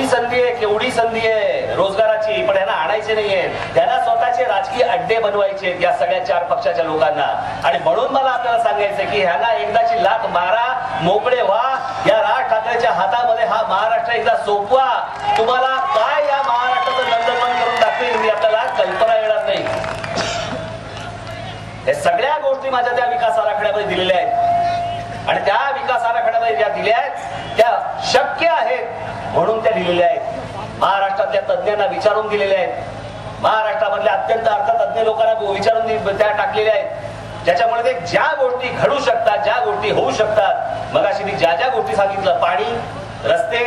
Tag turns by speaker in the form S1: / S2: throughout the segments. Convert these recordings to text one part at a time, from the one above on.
S1: केवढी संधी आहे, केवढी संधी आहे रोजगाराची, पण यांना आणायचे नाहीये. त्यांना स्वतःचे राजकीय अड्डे बनवायचे या सगळ्या 4 पक्षाच्या लोकांना. आणि म्हणून मला आपल्याला सांगायचं की ह्यांना एकदाची लाथ मारा, मोकळे व्हा. या राज ठाकरेच्या हातामध्ये हा महाराष्ट्र एकदा सोपवा. तुम्हाला काय या महाराष्ट्राचं नंदनवन करून दाखवेल मी आपल्याला कल्पना येणार नाही. हे सगळ्या गोष्टी माझ्या त्या विकास आराखड्यामध्ये दिलेल्या आहेत आणि त्या विकास आराखड्यामध्ये ज्या दिल्या आहेत त्या शक्य आहेत म्हणून त्या दिलेल्या आहेत. महाराष्ट्रातल्या तज्ञांना विचारून दिलेल्या आहेत. महाराष्ट्रामधल्या अत्यंत अर्थतज्ञ लोकांना विचारून त्या टाकलेल्या आहेत, ज्याच्यामुळे ते ज्या गोष्टी घडू शकतात, ज्या गोष्टी होऊ शकतात. मगाशी मी ज्या ज्या गोष्टी सांगितलं, पाणी, रस्ते,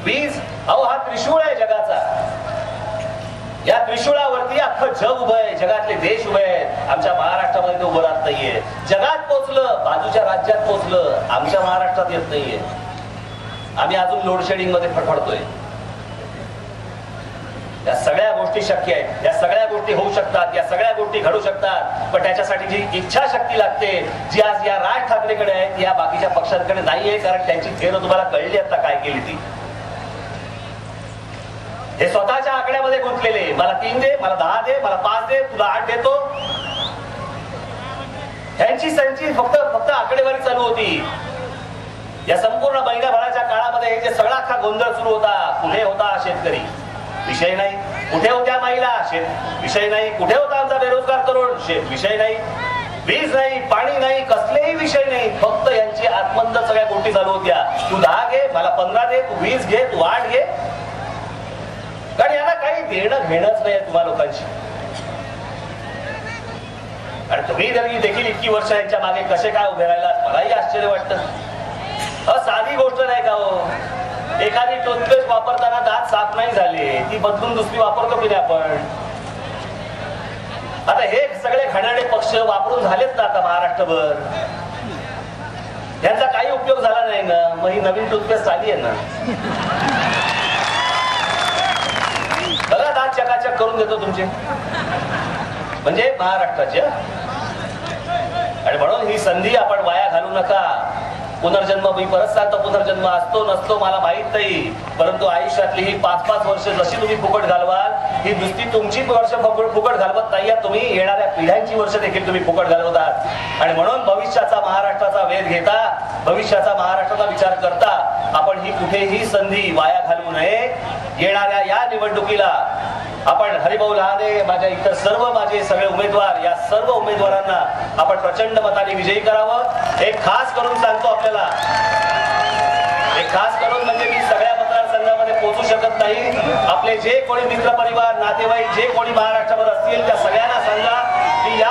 S1: वीज, अहो हा त्रिशूळ आहे जगाचा. या त्रिशूळावरती अख्खं जग उभं आहे, जगातले देश उभे आहेत. आमच्या महाराष्ट्रामध्ये ते उभं राहत नाहीये. जगात पोचलं, बाजूच्या राज्यात पोचलं, आमच्या महाराष्ट्रात येत नाहीये. आम्ही अजून लोडशेडिंग मध्ये फडफडतोय. या सगळ्या गोष्टी शक्य आहेत, या सगळ्या गोष्टी होऊ शकतात, या सगळ्या गोष्टी घडू शकतात. पण त्याच्यासाठी जी इच्छाशक्ती लागते, जी आज या राज ठाकरेकडे आहे, या बाकीच्या पक्षांकडे नाहीये. कारण त्यांची थेर तुम्हाला कळली आता काय केली ती. हे स्वतःच्या आकड्यामध्ये गुंतलेले, मला 3 दे, मला 10 दे, मला 5 दे, तुला 8 देतो. त्यांची फक्त आकडेवारी चालू होती. या संपूर्ण महिन्याभराच्या काळामध्ये हे जे सगळा अख्खा गोंधळ सुरू होता. कुठे होता शेतकरी? विषय नाही. कुठे होत्या महिला? विषय नाही. कुठे होता आमचा बेरोजगार तरुण? विषय नाही. वीज नाही, पाणी नाही, कसलेही विषय नाही. फक्त यांची आत्मंद सगळ्या गोष्टी चालू होत्या. तू 10 घे, मला 15 दे, तू 20 घे, तू 8 घे. कारण यांना काही देणं घेणंच नाही तुम्हा लोकांची. आणि तुम्ही देखील इतकी वर्ष यांच्या मागे कसे काय उभे राहिलात मलाही आश्चर्य वाटतं. साधी गोष्ट नाही का हो? एखादी टूथपेस्ट वापरताना दात साफ नाही झाले, ती बदलून दुसरी वापरतो की नाही आपण? आता हे सगळे घाणेरडे पक्ष वापरून झालेत ना आता महाराष्ट्रभर. यांचा काही उपयोग झाला नाही ना. मग ही नवीन टूथपेस्ट आली आहे ना, बघा दात चकाचक करून देतो तुमचे, म्हणजे महाराष्ट्राचे. आणि म्हणून ही संधी आपण वाया घालू नका. पुनर्जन्म, मी परत सांगतो, पुनर्जन्म असतो नसतो मला माहित नाही, परंतु आयुष्यातली ही 5-5 वर्ष जशी तुम्ही फुकट घालवाल, ही नुसती तुमची वर्ष फुकट घालवत नाहीये, तुम्ही येणाऱ्या पिढ्यांची वर्ष देखील तुम्ही फुकट घालवतात. आणि म्हणून भविष्याचा महाराष्ट्राचा वेध घेता, भविष्याचा महाराष्ट्राचा विचार करता आपण ही कुठेही संधी वाया घालवू नये. येणाऱ्या या निवडणुकीला आपण हरिभाऊ लहाने, माझ्या इतर सर्व माझे सगळे उमेदवार, या सर्व उमेदवारांना आपण प्रचंड मताने विजयी करावं. एक खास करून सांगतो आपल्याला, एक खास करून म्हणजे मी सगळ्या मतदारसंघामध्ये पोहोचू शकत नाही. आपले जे कोणी मित्र परिवार, नातेवाईक जे कोणी महाराष्ट्रावर असतील त्या सगळ्यांना सांगा की या